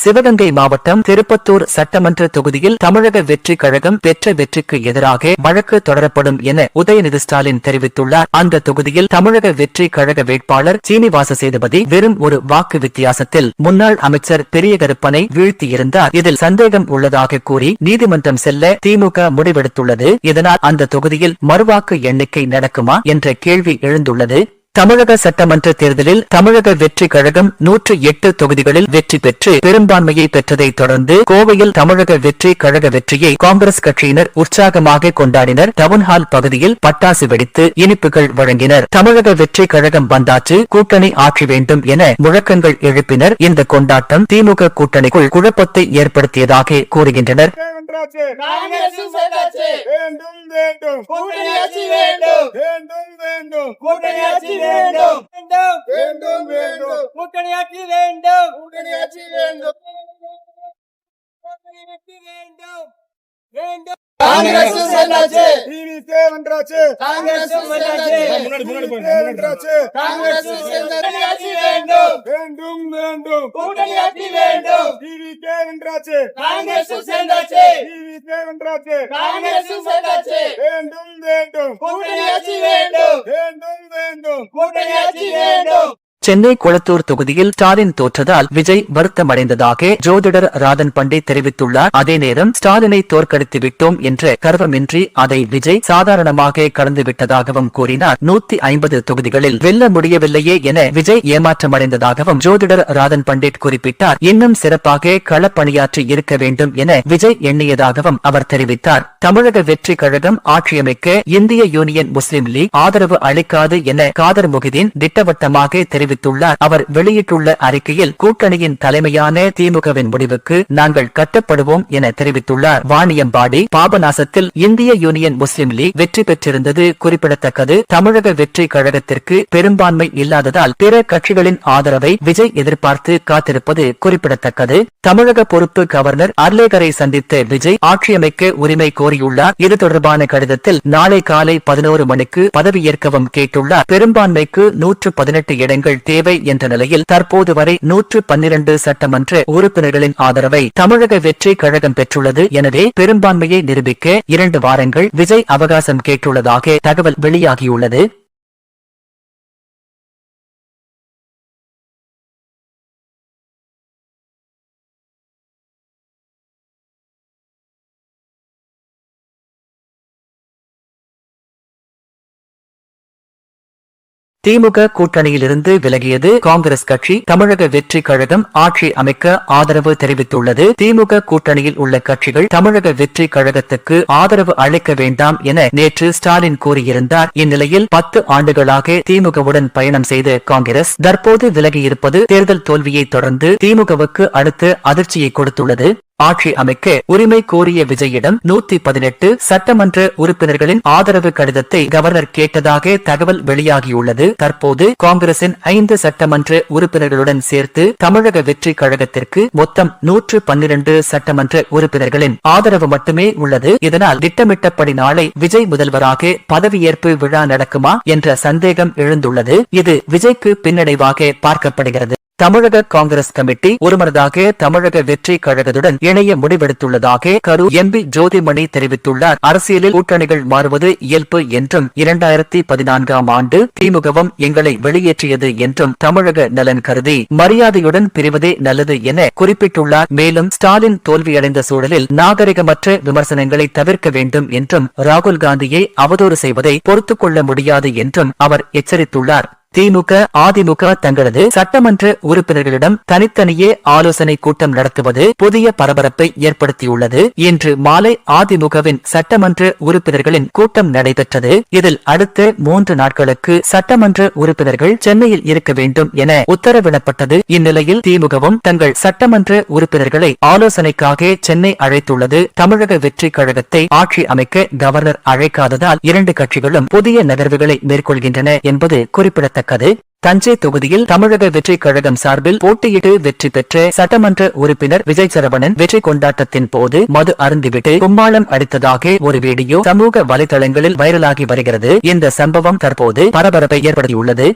சிவகங்கை மாவட்டம் திருப்பத்தூர் சட்டமன்ற தொகுதியில் தமிழக வெற்றி கழகம் பெற்ற வெற்றிக்கு எதிராக வழக்கு தொடரப்படும் என உதயநிதி ஸ்டாலின் தெரிவித்துள்ளார். அந்த தொகுதியில் தமிழக வெற்றி கழக வேட்பாளர் சீனிவாச சேதுபதி வெறும் ஒரு வாக்கு வித்தியாசத்தில் முன்னாள் அமைச்சர் பெரியகருப்பனை வீழ்த்தியிருந்தார். இதில் சந்தேகம் உள்ளதாக கூறி நீதிமன்றம் செல்ல திமுக முடிவெடுத்துள்ளது. இதனால் அந்த தொகுதியில் மறுவாக்கு எண்ணிக்கை நடக்குமா என்ற கேள்வி எழுந்துள்ளது. தமிழக சட்டமன்ற தேர்தலில் தமிழக வெற்றி கழகம் 108 தொகுதிகளில் வெற்றி பெற்று பெரும்பான்மையை பெற்றதை தொடர்ந்து கோவையில் தமிழக வெற்றி கழக வெற்றியை காங்கிரஸ் கட்சியினர் உற்சாகமாக கொண்டாடினர். டவுன்ஹால் பகுதியில் பட்டாசு வெடித்து இனிப்புகள் வழங்கினர். தமிழக வெற்றி கழகம் வந்தாச்சு, கூட்டணி ஆட்சி வேண்டும் என முழக்கங்கள் எழுப்பினர். இந்த கொண்டாட்டம் திமுக கூட்டணிக்குள் குழப்பத்தை ஏற்படுத்தியதாக கூறுகின்றனர். சென்னை கொளத்தூர் தொகுதியில் ஸ்டாலின் தோற்றதால் விஜய் வருத்தமடைந்ததாக ஜோதிடர் ராதன் பண்டிட் தெரிவித்துள்ளார். அதே நேரம் ஸ்டாலினை தோற்கடித்து விட்டோம் என்ற கர்வமின்றி அதை விஜய் சாதாரணமாக கடந்துவிட்டதாகவும் கூறினார். 150 தொகுதிகளில் வெல்ல முடியவில்லையே என விஜய் ஏமாற்றமடைந்ததாகவும் ஜோதிடர் ராதன் பண்டிட் குறிப்பிட்டார். இன்னும் சிறப்பாக களப்பணியாற்றி இருக்க வேண்டும் என விஜய் எண்ணியதாகவும் அவர் தெரிவித்தார். தமிழக வெற்றி கழகம் ஆட்சியமைக்க இந்திய யூனியன் முஸ்லிம் லீக் ஆதரவு அளிக்காது என காதர் முகிதீன் திட்டவட்டமாக தெரிவித்தார். அவர் வெளியிட்டுள்ள அறிக்கையில் கூட்டணியின் தலைமையான திமுகவின் முடிவுக்கு நாங்கள் கட்டப்படுவோம் என தெரிவித்துள்ளார். வாணியம்பாடி பாபநாசத்தில் இந்திய யூனியன் முஸ்லிம் லீக் வெற்றி பெற்றிருந்தது குறிப்பிடத்தக்கது. தமிழக வெற்றி கழகத்திற்கு பெரும்பான்மை இல்லாததால் பிற கட்சிகளின் ஆதரவை விஜய் எதிர்பார்த்து காத்திருப்பது குறிப்பிடத்தக்கது. தமிழக பொறுப்பு கவர்னர் அர்லேகரை சந்தித்த விஜய் ஆட்சியமைக்க உரிமை கோரியுள்ளார். இது தொடர்பான கடிதத்தில் நாளை காலை 11 மணிக்கு பதவியேற்கவும் கேட்டுள்ளார். பெரும்பான்மைக்கு 118 இடங்கள் தேவை என்ற நிலையில் தற்போது வரை 112 சட்டமன்ற உறுப்பினர்களின் ஆதரவை தமிழக வெற்றி கழகம் பெற்றுள்ளது. எனவே பெரும்பான்மையை நிரூபிக்க 2 வாரங்கள் விஜய் அவகாசம் கேட்டுள்ளதாக தகவல் வெளியாகியுள்ளது. திமுக கூட்டணியிலிருந்து விலகியது காங்கிரஸ் கட்சி. தமிழக வெற்றி கழகம் ஆட்சி அமைக்க ஆதரவு தெரிவித்துள்ளது. திமுக கூட்டணியில் உள்ள கட்சிகள் தமிழக வெற்றி கழகத்துக்கு ஆதரவு அளிக்க வேண்டாம் என நேற்று ஸ்டாலின் கூறியிருந்தார். இந்நிலையில் 10 ஆண்டுகளாக திமுகவுடன் பயணம் செய்த காங்கிரஸ் தற்போது விலகியிருப்பது தேர்தல் தோல்வியை தொடர்ந்து திமுகவுக்கு அடுத்த அதிர்ச்சியை கொடுத்துள்ளது. ஆட்சி அமைக்க உரிமை கோரிய விஜயிடம் 118 சட்டமன்ற உறுப்பினர்களின் ஆதரவு கடிதத்தை கவர்னர் கேட்டதாக தகவல் வெளியாகியுள்ளது. தற்போது காங்கிரசின் 5 சட்டமன்ற உறுப்பினர்களுடன் சேர்த்து தமிழக வெற்றி கழகத்திற்கு மொத்தம் 112 சட்டமன்ற உறுப்பினர்களின் ஆதரவு மட்டுமே உள்ளது. இதனால் திட்டமிட்டபடி நாளை விஜய் முதல்வராக பதவியேற்பு விழா நடக்குமா என்ற சந்தேகம் எழுந்துள்ளது. இது விஜய்க்கு பின்னடைவாக பார்க்கப்படுகிறது. தமிழக காங்கிரஸ் கமிட்டி ஒருமனதாக தமிழக வெற்றி கழகத்துடன் இணைய முடிவெடுத்துள்ளதாக கரூர் எம்பி ஜோதிமணி தெரிவித்துள்ளார். அரசியலில் கூட்டணிகள் மாறுவது இயல்பு என்றும் 2014ஆம் ஆண்டு திமுகவும் எங்களை வெளியேற்றியது என்றும் தமிழக நலன் கருதி மரியாதையுடன் பிரிவதே நல்லது என குறிப்பிட்டுள்ளார். மேலும் ஸ்டாலின் தோல்வியடைந்த சூழலில் நாகரிகமற்ற விமர்சனங்களை தவிர்க்க வேண்டும் என்றும் ராகுல் காந்தியை அவதூறு செய்வதை பொறுத்துக் கொள்ள முடியாது என்றும் அவர் எச்சரித்துள்ளார். திமுக அதிமுக தங்களது சட்டமன்ற உறுப்பினர்களிடம் தனித்தனியே ஆலோசனை கூட்டம் நடத்துவது புதிய பரபரப்பை ஏற்படுத்தியுள்ளது. இன்று மாலை அதிமுகவின் சட்டமன்ற உறுப்பினர்களின் கூட்டம் நடைபெற்றது. இதில் அடுத்த 3 நாட்களுக்கு சட்டமன்ற உறுப்பினர்கள் சென்னையில் இருக்க வேண்டும் என உத்தரவிடப்பட்டது. இந்நிலையில் திமுகவும் தங்கள் சட்டமன்ற உறுப்பினர்களை ஆலோசனைக்காக சென்னை அழைத்துள்ளது. தமிழக வெற்றி கழகத்தை ஆட்சி அமைக்க கவர்னர் அழைக்காததால் 2 கட்சிகளும் புதிய நகர்வுகளை மேற்கொள்கின்றன என்பது குறிப்பிடத்தக்கது. தஞ்சை தொகுதியில் தமிழக வெற்றி கழகம் சார்பில் போட்டியிட்டு வெற்றி பெற்ற சட்டமன்ற உறுப்பினர் விஜய் சரவணன் வெற்றி கொண்டாட்டத்தின் போது மது அருந்திவிட்டு கும்மாளம் அடித்ததாக ஒரு வீடியோ சமூக வலைதளங்களில் வைரலாகி வருகிறது. இந்த சம்பவம் தற்போது பரபரப்பை ஏற்படுத்தியுள்ளது.